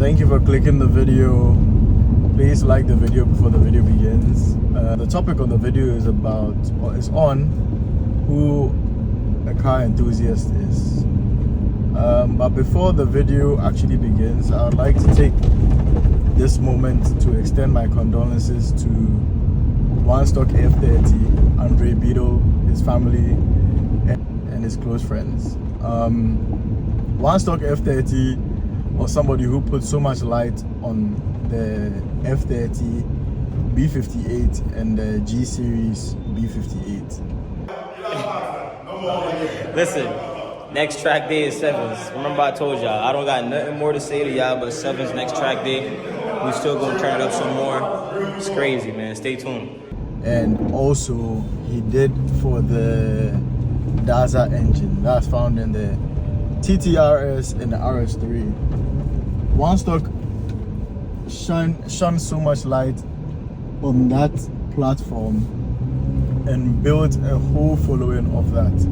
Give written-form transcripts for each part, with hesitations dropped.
Thank you for clicking the video. Please like the video before the video begins. The topic of the video is on who a car enthusiast is. But before the video actually begins, I would like to take this moment to extend my condolences to 1StockF30, Andre Beadle, his family, and his close friends. 1StockF30 was somebody who put so much light on the F30, B58, and the G Series B58. Listen, next track day is 7s. Remember I told y'all, I don't got nothing more to say to y'all but 7s next track day. We still gonna turn it up some more. It's crazy, man. Stay tuned. And also, he did for the Daza engine that's found in the TTRS and the RS3. 1Stock shone so much light on that platform and built a whole following of that.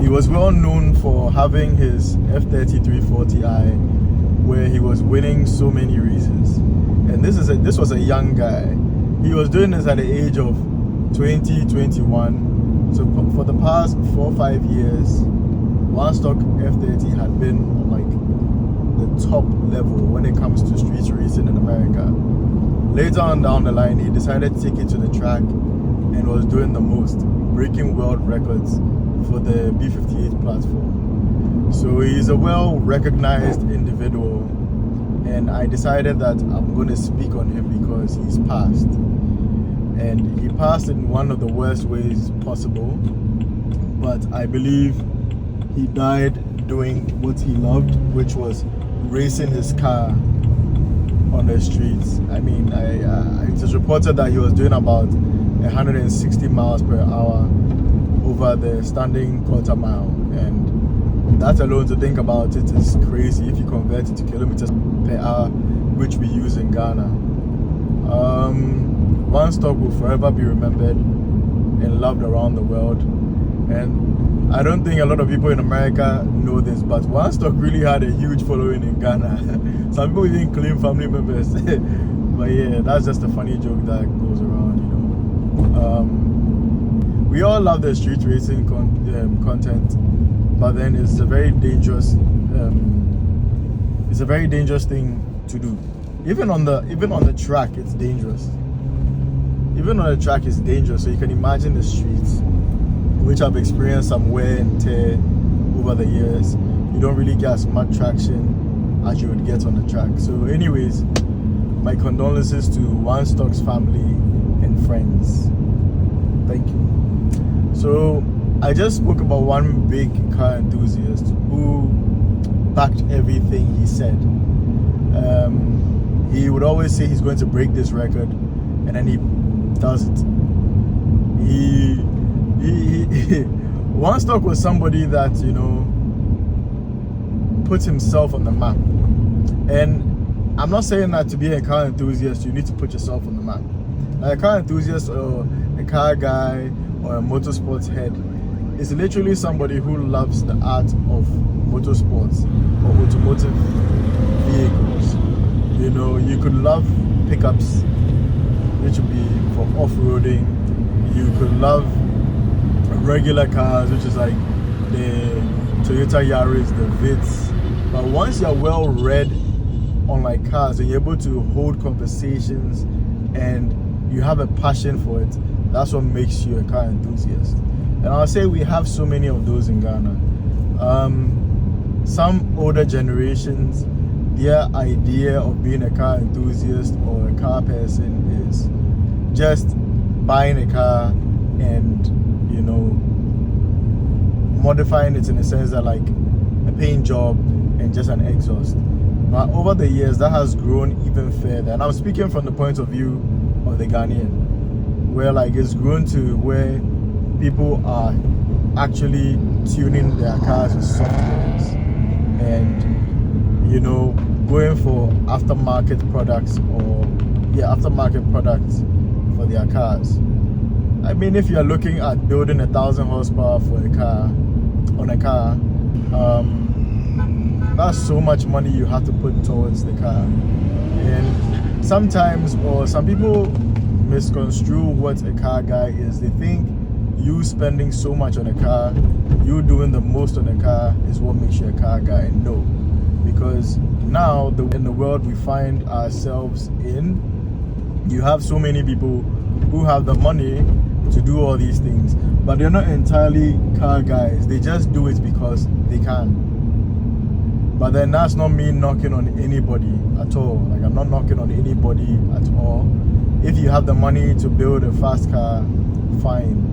He was well known for having his F30 340i, where he was winning so many races. And this was a young guy. He was doing this at the age of 20, 21. So for the past 4 or 5 years, 1StockF30 had been on like the top level when it comes to street racing in America. Later on down the line, he decided to take it to the track and was doing the most, breaking world records for the B58 platform. So he's a well-recognized individual, and I decided that I'm going to speak on him because he's passed. And he passed in one of the worst ways possible, but I believe he died doing what he loved, which was racing his car on the streets. I mean, it was reported that he was doing about 160 miles per hour over the standing quarter mile, and that alone, to think about it, is crazy if you convert it to kilometers per hour, which we use in Ghana. 1Stock will forever be remembered and loved around the world. And I don't think a lot of people in America know this, but 1Stock really had a huge following in Ghana. Some people even claim family members. But yeah, that's just a funny joke that goes around, you know. We all love the street racing content, but then it's a very dangerous thing to do. Even on the track, it's dangerous. Even on the track, it's dangerous. So you can imagine the streets, which I've experienced some wear and tear over the years. You don't really get as much traction as you would get on the track. So anyways, my condolences to 1Stock's family and friends. Thank you. So I just spoke about one big car enthusiast who backed everything he said. He would always say he's going to break this record, and then he does it. 1Stock was somebody that, you know, put himself on the map. And I'm not saying that to be a car enthusiast, you need to put yourself on the map. Like a car enthusiast or a car guy or a motorsports head is literally somebody who loves the art of motorsports or automotive vehicles. You know, you could love pickups, which would be for off-roading. You could love regular cars, which is like the Toyota Yaris, the Vitz. But once you're well read on like cars and you're able to hold conversations and you have a passion for it, that's what makes you a car enthusiast. And I'll say we have so many of those in Ghana. Some older generations, their idea of being a car enthusiast or a car person is just buying a car and, you know, modifying it in the sense that like a paint job and just an exhaust. But over the years, that has grown even further. And I'm speaking from the point of view of the Ghanaian, where like it's grown to where people are actually tuning their cars with softwares and, you know, going for aftermarket products for their cars. I mean, if you're looking at building 1,000 horsepower for a car, that's so much money you have to put towards the car. And sometimes, or some people misconstrue what a car guy is. They think you spending so much on a car, you doing the most on a car is what makes you a car guy. No, because now in the world we find ourselves in, you have so many people who have the money to do all these things, but they're not entirely car guys. They just do it because they can. But then that's not me knocking on anybody at all. Like, I'm not knocking on anybody at all. If you have the money to build a fast car, fine.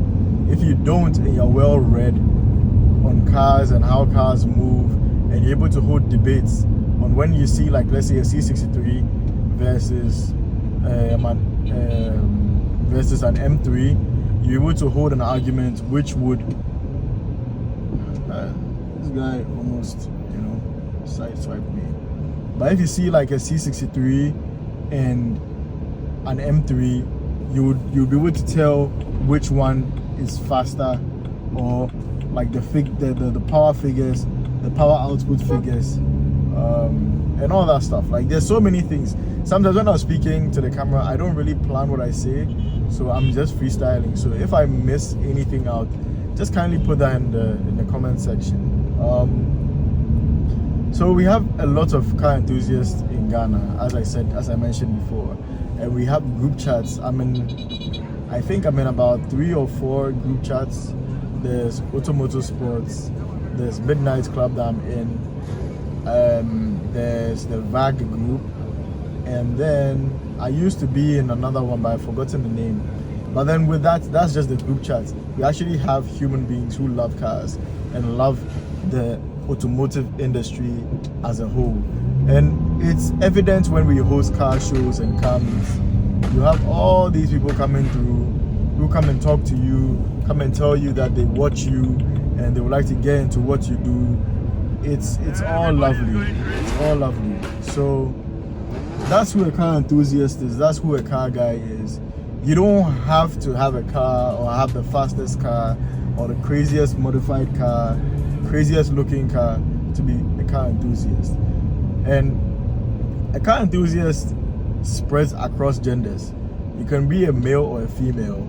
If you don't, and you're well read on cars and how cars move, and you're able to hold debates on when you see, like, let's say a C63 versus versus an M3, you're able to hold an argument which would this guy almost, you know, sideswiped me. But if you see like a C63 and an M3, you'll be able to tell which one is faster, or like the power figures, the power output figures, and all that stuff. Like, there's so many things. Sometimes when I'm speaking to the camera, I don't really plan what I say, so I'm just freestyling. So if I miss anything out, just kindly put that in the comment section. So we have a lot of car enthusiasts in Ghana, as I mentioned before, and we have group chats. I think I'm in about 3 or 4 group chats. There's Automotive Sports, there's Midnight Club that I'm in, there's the VAG group, and then I used to be in another one, but I've forgotten the name. But then with that's just the group chats. We actually have human beings who love cars and love the automotive industry as a whole. And it's evident when we host car shows and car meets. You have all these people coming through who come and talk to you, come and tell you that they watch you and they would like to get into what you do. It's all lovely. It's all lovely. So that's who a car enthusiast is. That's who a car guy is. You don't have to have a car or have the fastest car or the craziest modified car, craziest looking car to be a car enthusiast. And a car enthusiast spreads across genders. You can be a male or a female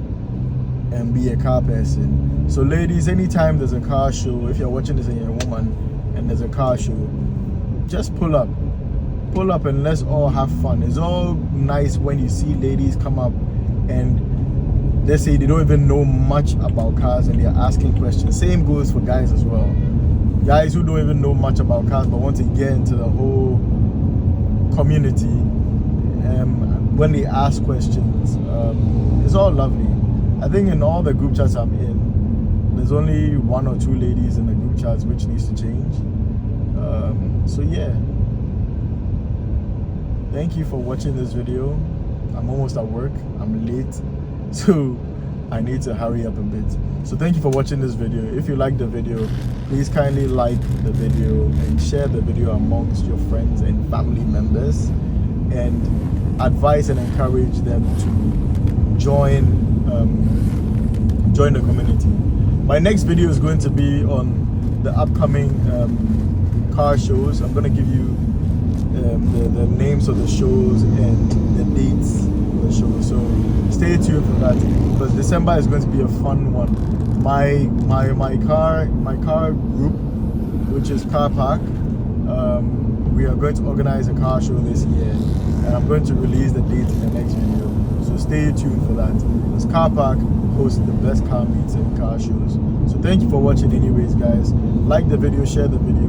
and be a car person. So ladies, anytime there's a car show, if you're watching this and you're a woman and there's a car show, just pull up and let's all have fun. It's all nice when you see ladies come up and let's say they don't even know much about cars and they're asking questions. Same goes for guys as well. Guys who don't even know much about cars but want to get into the whole community, when they ask questions, it's all lovely. I think in all the group chats I'm in, there's only 1 or 2 ladies in the group chats, which needs to change. So yeah, thank you for watching this video. I'm almost at work, I'm late, so I need to hurry up a bit. So thank you for watching this video. If you like the video, please kindly like the video and share the video amongst your friends and family members, and advise and encourage them to join the community. My next video is going to be on the upcoming car shows. I'm going to give you the names of the shows and the dates of the shows. So stay tuned for that, because December is going to be a fun one. My car group, which is Cartalk, we are going to organize a car show this year, and I'm going to release the date in the next video. So stay tuned for that. Because Cartalk hosts the best car meets and car shows. So thank you for watching anyways, guys. Like the video, share the video.